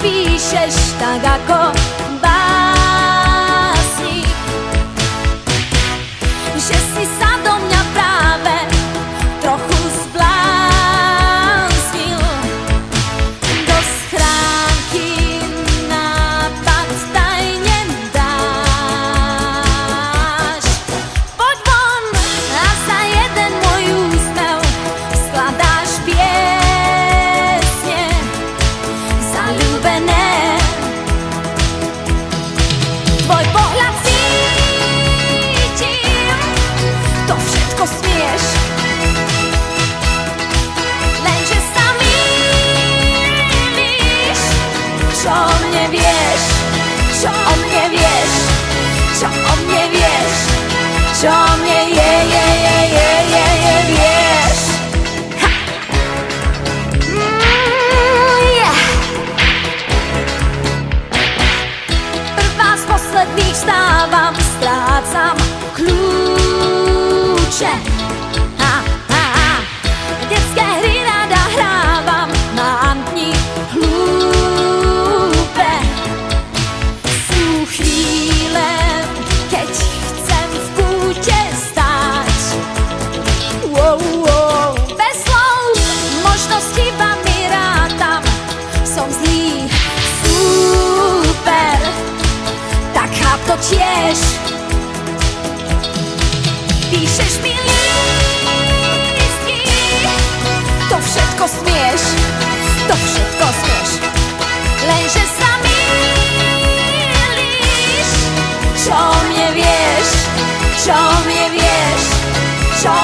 píšeš tak ako básnik, že si sa do mňa práve trochu zbláznil. Do schránky nápad tajne dáš. Poď von a za jeden môj úsmev skladáš piesne zaľúbené. Tvoj pohľad cítim, to všetko smieš, lenže sa mýliš. Čo o mne vieš, čo o mne vieš, čo o mne vieš, čo o mne vieš. Ha! Yeah. Prvá z posledných stávam, strácam kľúče. Detské hry rada hrávam, mám dni hlúpe. Sú chvíle, keď chcem v kúte stáť. Bez slov, možno s chybami rátam, som zlý, super, tak cháp to tiež. Píšeš mi lístky, to všetko smieš, to všetko smieš, lenže sa mýliš. Čo o mne vieš, čo o mne vieš, čo